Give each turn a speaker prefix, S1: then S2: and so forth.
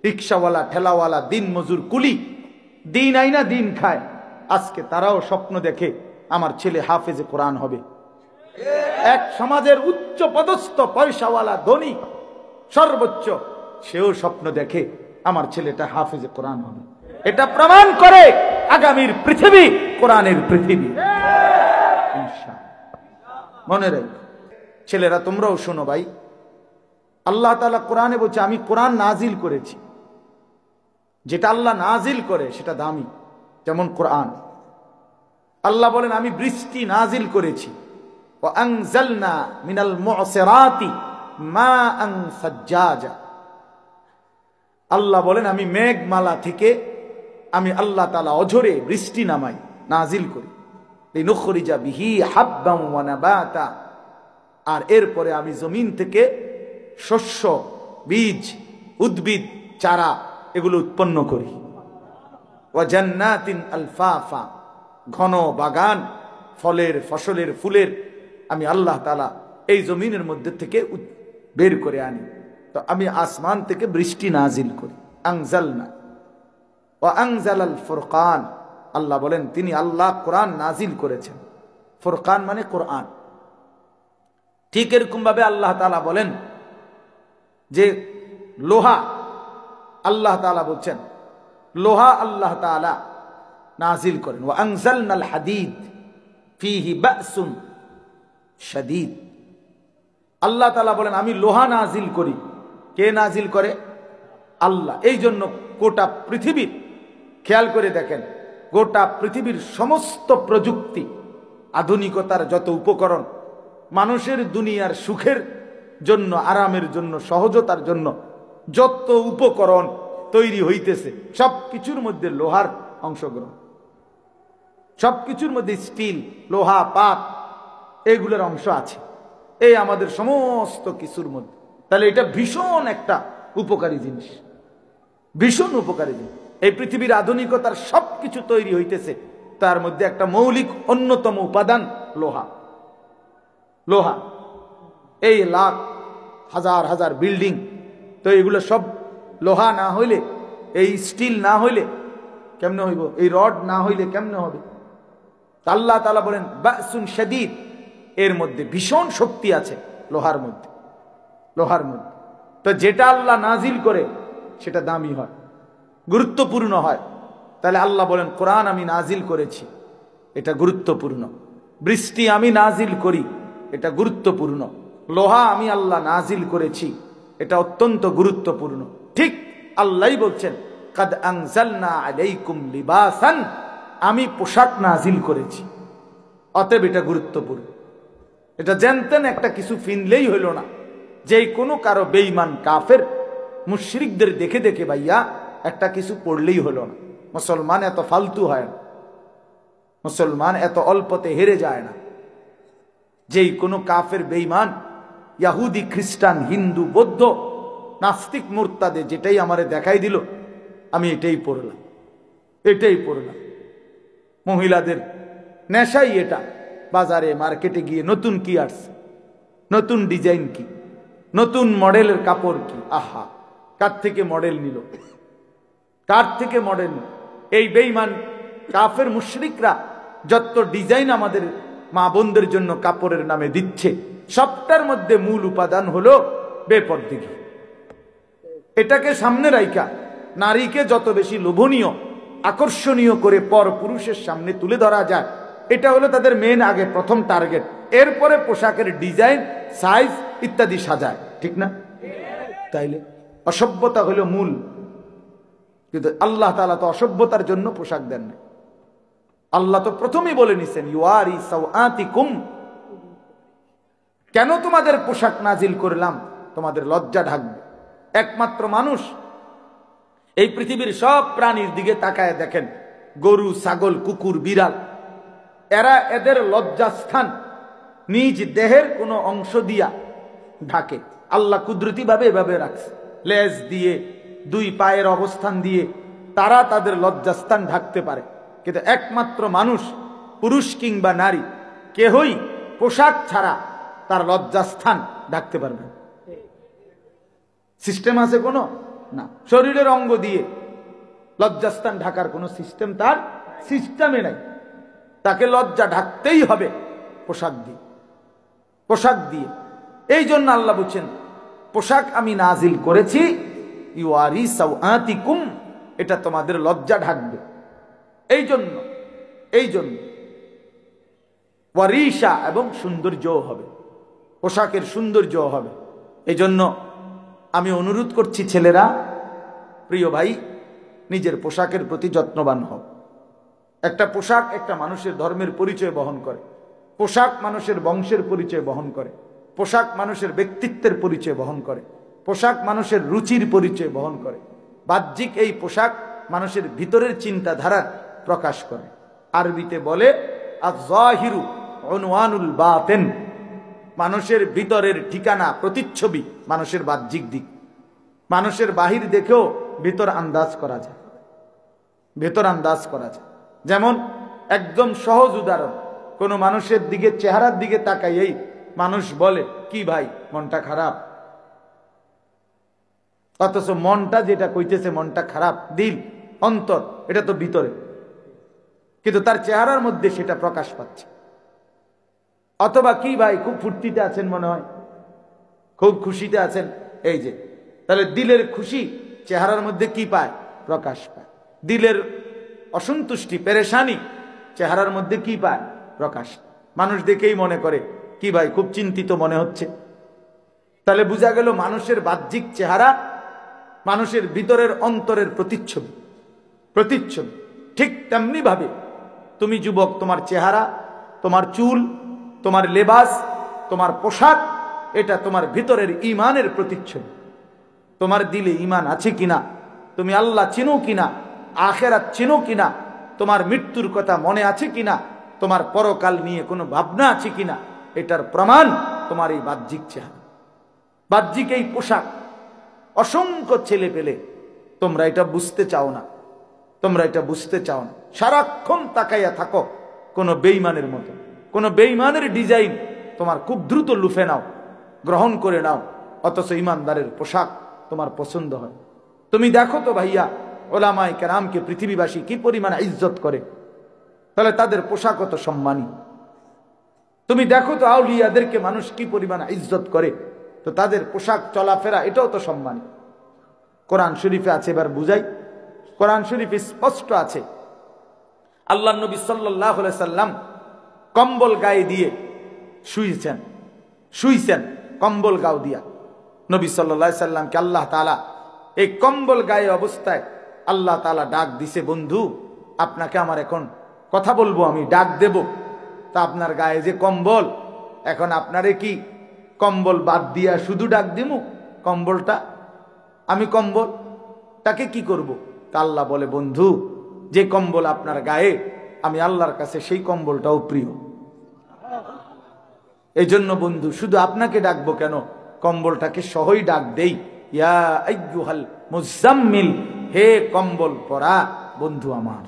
S1: রিক্সাওয়ালা, ঠেলাওয়ালা, দিন মজুর, কুলি, দিন আইনা দিন খায়। আজকে তারাও স্বপ্ন দেখে আমার ছেলে হাফেজে কোরআন হবে। এক সমাজের উচ্চ পদস্থ পয়সাওয়ালা, ধনী, সর্বোচ্চ, সেও স্বপ্ন দেখে আমার ছেলেটা হাফেজে কোরআন হবে। এটা প্রমাণ করে আগামীর পৃথিবী কোরআনের পৃথিবী। মনে রেখ ছেলেরা, তোমরাও শোনো ভাই, আল্লাহ তাআলা কোরআনে বলছে আমি কোরআন নাজিল করেছি। যেটা আল্লাহ নাজিল করে সেটা দামি, যেমন কোরআন। আল্লাহ বলেন আমি বৃষ্টি নাজিল করেছি, ওয়া আনজালনা মিনাল মুসিরাতি মাআন সাজ্জাজা। আল্লাহ বলেন আমি মেঘমালা থেকে আমি আল্লাহ তাআলা অঝরে বৃষ্টি নামাই, নাজিল করি, লিনুখরিজা বিহি হাব্বান ওয়া নাবাতা। আর এরপরে আমি জমিন থেকে শস্য, বীজ, উদ্ভিদ, চারা এগুলো উৎপন্ন করি। ওয়া জান্নাতিন আলফাফা, ঘন বাগান, ফলের, ফসলের, ফুলের আমি আল্লাহ তাআলা এই জমিনের মধ্যে থেকে বের করে আনি। তো আমি আসমান থেকে বৃষ্টি নাজিল করি। আনজালনা ওয়া আনজালাল ফুরকান, আল্লাহ বলেন তিনি আল্লাহ কোরআন নাজিল করেছেন। ফুরকান মানে কোরআন। ঠিক এরকম ভাবে আল্লাহ তাআলা বলেন যে লোহা, আল্লাহ তাআলা বলছেন লোহা আল্লাহ তাআলা নাজিল করেন। ওয়া আনজালনাল হাদিদ ফীহি বাসুন শাদীদ। আল্লাহ তাআলা বলেন আমি লোহা নাজিল করি। কে নাজিল করে? আল্লাহ। এই জন্য গোটা পৃথিবীর, খেয়াল করে দেখেন, গোটা পৃথিবীর সমস্ত প্রযুক্তি, আধুনিকতার যত উপকরণ, মানুষের দুনিয়ার সুখের জন্য, আরামের জন্য, সহজতার জন্য যত উপকরণ তৈরি হইতেছে সবকিছুর মধ্যে লোহার অংশগ্রহণ, সবকিছুর মধ্যে স্টিল, লোহা, পাত এগুলোর অংশ আছে এই আমাদের সমস্ত কিছুর মধ্যে। তাহলে এটা ভীষণ একটা উপকারী জিনিস, ভীষণ উপকারী জিনিস। এই পৃথিবীর আধুনিকতার সবকিছু তৈরি হইতেছে, তার মধ্যে একটা মৌলিক অন্যতম উপাদান লোহা। লোহা, এই লাখ হাজার হাজার বিল্ডিং, তো এগুলো সব লোহা না হইলে, এই স্টিল না হইলে কেমনে হইব? এই রড না হইলে কেমনে হবে? আল্লাহ তাআলা বলেন বাসুন শাদীদ, এর মধ্যে ভীষণ শক্তি আছে লোহার মধ্যে, লোহার মধ্যে। তো যেটা আল্লাহ নাজিল করে সেটা দামি হয়, গুরুত্বপূর্ণ হয়। তাহলে আল্লাহ বলেন কোরআন আমি নাজিল করেছি, এটা গুরুত্বপূর্ণ। বৃষ্টি আমি নাজিল করি, এটা গুরুত্বপূর্ণ। লোহা আমি আল্লাহ নাজিল করেছি, এটা অত্যন্ত গুরুত্বপূর্ণ। ঠিক আল্লাহই বলছেন কাদ আনজালনা আলাইকুম লিবাসান, আমি পোশাক নাজিল করেছি, অতএব এটা গুরুত্বপূর্ণ। এটা জানতেন একটা কিছু ফিনলেই হইল না, যে কোনো কারো বেঈমান কাফের মুশরিকদের দেখে দেখে ভাইয়া একটা কিছু পড়লেই হলো না। মুসলমান এত ফালতু হয় না, মুসলমান এত অল্পতে হেরে যায় না। যেই কোনো কাফের বেঈমান, ইয়াহুদি, খ্রিস্টান, হিন্দু, বৌদ্ধ, নাস্তিক, মুরতাদে যেটাই আমারে দেখাই দিল আমি এটাই পড়লাম, এটাই পড়লাম। মহিলাদের নেশাই এটা। বাজারে মার্কেটে গিয়ে নতুন কি আসছে, নতুন ডিজাইন কি, নতুন মডেলের কাপড় কি, আহা কার থেকে মডেল নিল, কার থেকে মডেল নিল? এই বেঈমান কাফের মুশরিকরা যত ডিজাইন আমাদের মা বোনদের জন্য কাপড়ের নামে দিচ্ছে, সবটার মধ্যে মূল উপাদান হলো বেপরদিগি। এটাকে সামনে রাইখা নারীকে যত বেশি লোভনীয়, আকর্ষণীয় করে পর পুরুষের সামনে তুলে ধরা যায়, এটা হলো তাদের মেন আগে প্রথম টার্গেট। এরপরে পোশাকের ডিজাইন, সাইজ ইত্যাদি সাজায়, ঠিক না? তাইলে অসভ্যতা হলো মূল। কিন্তু আল্লাহ তাআলা তো অসভ্যতার জন্য পোশাক দেন না। আল্লাহ তো প্রথমেই বলে নিছেন ইউয়ারি সাওআতিকুম, কেন তোমাদের পোশাক নাজিল করলাম? তোমাদের লজ্জা ঢাকবে। একমাত্র মানুষ, এই পৃথিবীর সব প্রাণীর দিকে তাকায় দেখেন, গরু, ছাগল, কুকুর, বিড়াল, এরা এদের লজ্জাস্থান নিজ দেহের কোনো অংশ দিয়া ঢাকে। আল্লাহ কুদরতি ভাবে এভাবে রাখছে, লেজ দিয়ে, দুই পায়ের অবস্থান দিয়ে তারা তাদের লজ্জাস্থান ঢাকতে পারে। কিন্তু একমাত্র মানুষ, পুরুষ কিংবা নারী, কেহই পোশাক ছাড়া তার লজ্জাস্থান ঢাকতে পারবে। সিস্টেম আছে কোনো? না, শরীরের অঙ্গ দিয়ে লজ্জাস্থান ঢাকার কোনো সিস্টেম তার সিস্টেমে নাই। তাকে লজ্জা ঢাকতেই হবে পোশাক দিয়ে, পোশাক দিয়ে। এই জন্য আল্লাহ বলছেন পোশাক আমি নাজিল করেছি ইউয়ারি সাওআতিকুম, এটা তোমাদের লজ্জা ঢাকবে। এই জন্য ওয়ারিশা, এবং সৌন্দর্য হবে, পোশাকের সৌন্দর্য হবে। এই জন্য আমি অনুরোধ করছি ছেলেরা, প্রিয় ভাই, নিজের পোশাকের প্রতি যত্নবান হও। একটা পোশাক একটা মানুষের ধর্মের পরিচয় বহন করে, পোশাক মানুষের বংশের পরিচয় বহন করে, পোশাক মানুষের ব্যক্তিত্বের পরিচয় বহন করে, পোশাক মানুষের রুচির পরিচয় বহন করে। বাহ্যিক এই পোশাক মানুষের ভিতরের চিন্তাধারার প্রকাশ করে। আরবিতে বলে আয-যাহিরু উনওয়ানুল বাতিন, মানুষের ভিতরের ঠিকানা, প্রতিচ্ছবি মানুষের বাহ্যিক দিক। মানুষের বাহির দেখেও ভিতর আন্দাজ করা যায়, ভেতর আন্দাজ করা যায়। যেমন একদম সহজ উদাহরণ, কোন মানুষের দিকে, চেহারার দিকে তাকাইয়েই মানুষ বলে কি ভাই মনটা খারাপ, অথচ মনটা যেটা কইতেছে মনটা খারাপ, দিল, অন্তর, এটা তো ভিতরে, কিন্তু তার চেহারার মধ্যে সেটা প্রকাশ পাচ্ছে। অথবা কি ভাই খুব ফুর্তিতে আছেন মনে হয়, খুব খুশিতে আছেন, এই যে, তাহলে দিলের খুশি চেহারার মধ্যে কি পায়, প্রকাশ পায়। দিলের অসন্তুষ্টি, পেরেশানি চেহারার মধ্যে কি পায়, প্রকাশ। মানুষ দেখেই মনে করে কি ভাই খুব চিন্তিত মনে হচ্ছে। তাহলে বোঝা গেল মানুষের বাহ্যিক চেহারা মানুষের ভিতরের অন্তরের প্রতিচ্ছবি। ঠিক তেমনি ভাবে তুমি যুবক, তোমার চেহারা, তোমার চুল, তোমার লেবাস, তোমার পোশাক, এটা তোমার ভিতরের ঈমানের প্রতিচ্ছবি। তোমার দিলে ঈমান আছে কিনা, তুমি আল্লাহ চিনো কিনা, আখিরাত চিনো কিনা, তোমার মৃত্যুর কথা মনে আছে কিনা, তোমার পরকাল নিয়ে কোনো ভাবনা আছে কিনা, এটার প্রমাণ তোমার এই বাহ্যিক চেহারা, বাহ্যিক এই পোশাক। অসংখ্য ছেলে পেলে তোমরা এটা বুঝতে চাও না, তোমরা এটা বুঝতে চাও না, সারাক্ষণ তাকাইয়া থাকো কোনো বেঈমানের মতো, কোনো বেঈমানের ডিজাইন তোমার খুব দ্রুত লুফে নাও, গ্রহণ করে নাও, অথচ ইমানদারের পোশাক তোমার পছন্দ হয়। তুমি দেখো তো ভাইয়া, ওলামায়ে কেরামকে পৃথিবীবাসী কি পরিমাণ ইজ্জত করে, তাহলে তাদের পোশাক কত সম্মানী। তুমি দেখো তো আউলিয়াদেরকে মানুষ কি পরিমাণ ইজ্জত করে, তো তাদের পোশাক চলাফেরা এটাও তো সম্মানী। কোরআন শরীফে আছে, এবার বুঝাই। কোরআন শরীফে স্পষ্ট আছে, আল্লাহ নবী সাল্লাল্লাহু আলাইহি সাল্লাম কম্বল গায়ে দিয়ে শুইছেন কম্বল গাও দিয়া। নবী সাল্লাল্লাহু আলাইহি সাল্লামকে আল্লাহ তাআলা এই কম্বল গায়ে অবস্থায় আল্লাহ তাআলা ডাক দিছে, বন্ধু আপনাকে আমার এখন কথা বলবো, আমি ডাক দেব, তা আপনার গায়ে যে কম্বল, এখন আপনারে কি কম্বল বাদ দিয়া শুধু ডাক দিমু? কম্বলটা আমি কম্বলটাকে কি করব? তা আল্লাহ বলে, বন্ধু যে কম্বল আপনার গায়ে, আমি আল্লাহর কাছে সেই কম্বলটাও প্রিয়। এই জন্য বন্ধু শুধু আপনাকে ডাকবো কেন, কম্বলটাকে সহই ডাক দেই, ইয়া আইয়ুহাল মুজাম্মিল, হে কম্বল পরা বন্ধু আমার।